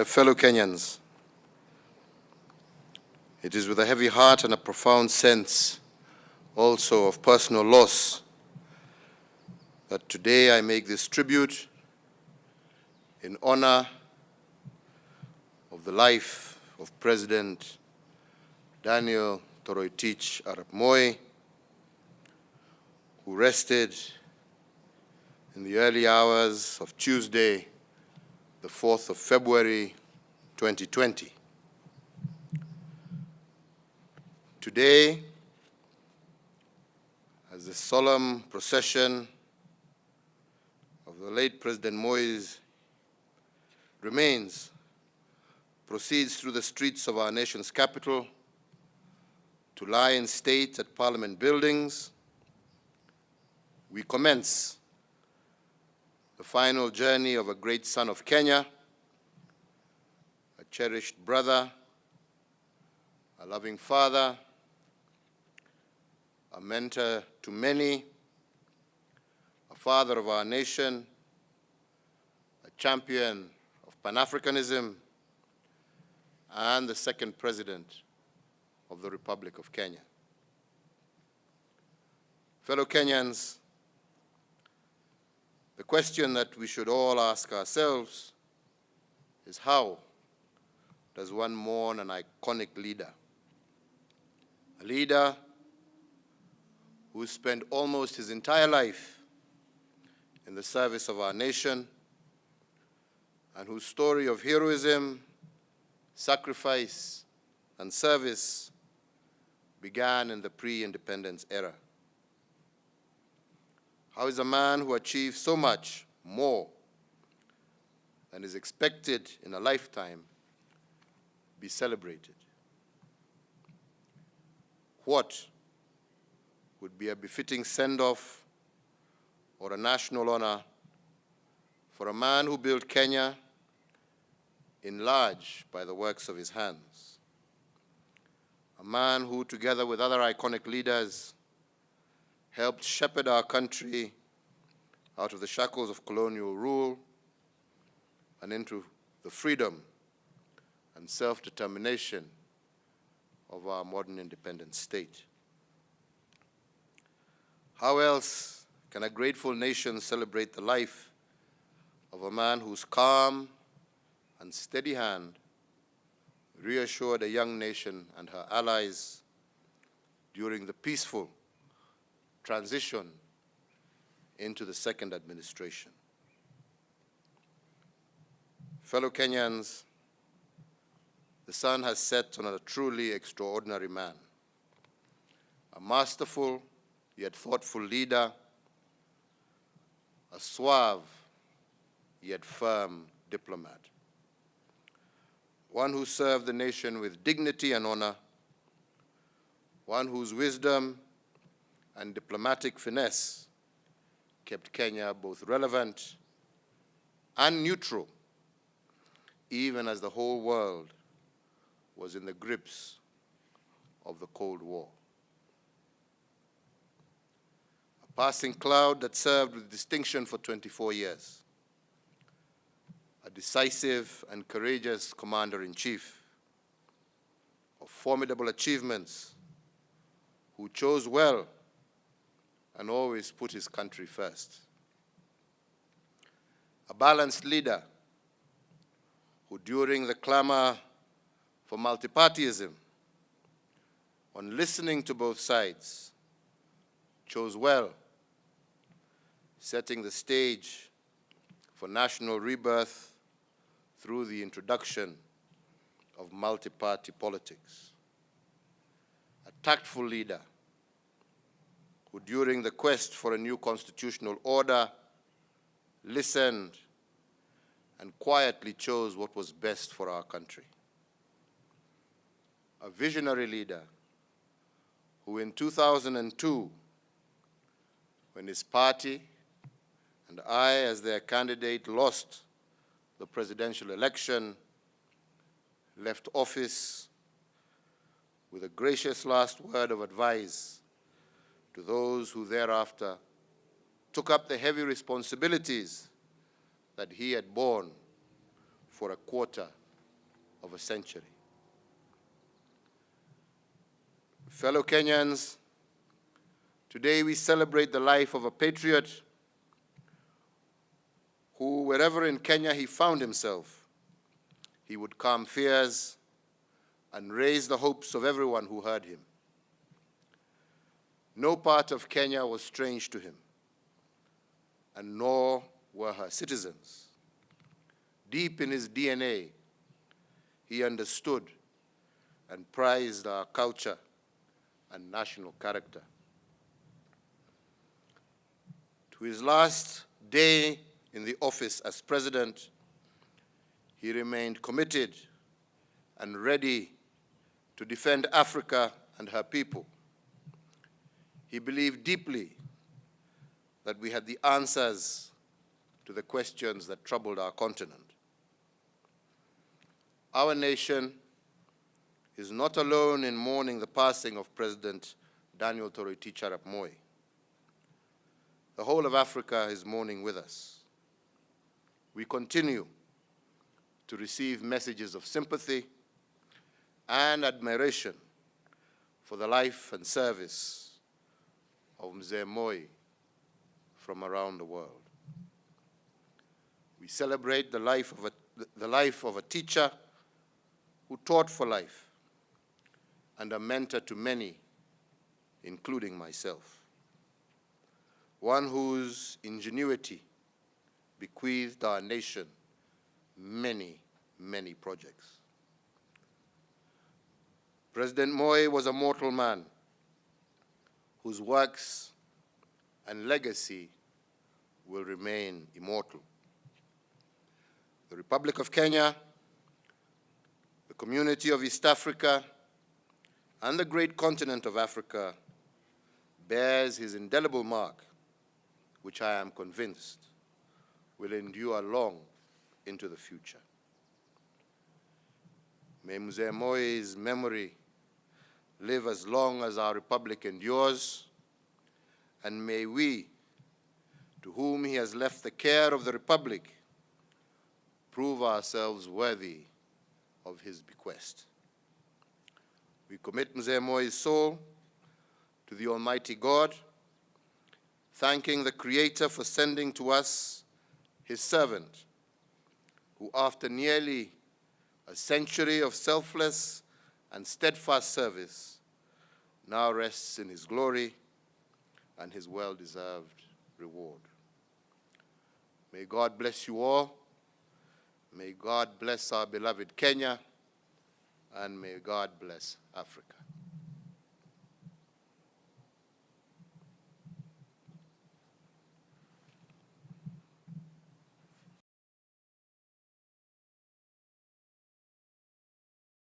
My fellow Kenyans, it is with a heavy heart and a profound sense also of personal loss that today I make this tribute in honor of the life of President Daniel Toroitich Arap Moi, who rested in the early hours of Tuesday, the 4th of February, 2020. Today, as the solemn procession of the late President Moi's remains proceeds through the streets of our nation's capital to lie in state at Parliament buildings, we commence the final journey of a great son of Kenya, a cherished brother, a loving father, a mentor to many, a father of our nation, a champion of Pan-Africanism, and the second president of the Republic of Kenya. Fellow Kenyans, the question that we should all ask ourselves is, how does one mourn an iconic leader? A leader who spent almost his entire life in the service of our nation and whose story of heroism, sacrifice, and service began in the pre-independence era. How is a man who achieved so much more than is expected in a lifetime be celebrated? What would be a befitting send-off or a national honor for a man who built Kenya in large by the works of his hands? A man who, together with other iconic leaders, helped shepherd our country out of the shackles of colonial rule and into the freedom and self-determination of our modern independent state. How else can a grateful nation celebrate the life of a man whose calm and steady hand reassured a young nation and her allies during the peaceful transition into the second administration? Fellow Kenyans, the sun has set on a truly extraordinary man, a masterful yet thoughtful leader, a suave yet firm diplomat, one who served the nation with dignity and honor, one whose wisdom and diplomatic finesse kept Kenya both relevant and neutral, even as the whole world was in the grips of the Cold War. A passing cloud that served with distinction for 24 years, a decisive and courageous commander-in-chief of formidable achievements, who chose well and always put his country first. A balanced leader who, during the clamor for multipartyism, on listening to both sides, chose well, setting the stage for national rebirth through the introduction of multi-party politics. A tactful leader who, during the quest for a new constitutional order, listened and quietly chose what was best for our country. A visionary leader who in 2002, when his party and I, as their candidate, lost the presidential election, left office with a gracious last word of advice to those who thereafter took up the heavy responsibilities that he had borne for a quarter of a century. Fellow Kenyans, today we celebrate the life of a patriot who, wherever in Kenya he found himself, he would calm fears and raise the hopes of everyone who heard him. No part of Kenya was strange to him, and nor were her citizens. Deep in his DNA, he understood and prized our culture and national character. To his last day in the office as president, he remained committed and ready to defend Africa and her people. He believed deeply that we had the answers to the questions that troubled our continent. Our nation is not alone in mourning the passing of President Daniel Toroitich arap Moi. The whole of Africa is mourning with us. We continue to receive messages of sympathy and admiration for the life and service of Mzee Moi from around the world. We celebrate the life of a teacher who taught for life and a mentor to many, including myself. One whose ingenuity bequeathed our nation many, many projects. President Moi was a mortal man whose works and legacy will remain immortal. The Republic of Kenya, the community of East Africa, and the great continent of Africa bears his indelible mark, which I am convinced will endure long into the future. May Mzee Moi's memory live as long as our republic endures, and may we, to whom he has left the care of the republic, prove ourselves worthy of his bequest. We commit Mzee Moi's soul to the Almighty God, thanking the Creator for sending to us his servant, who after nearly a century of selfless and steadfast service now rests in his glory and his well-deserved reward. May God bless you all. May God bless our beloved Kenya, and may God bless Africa.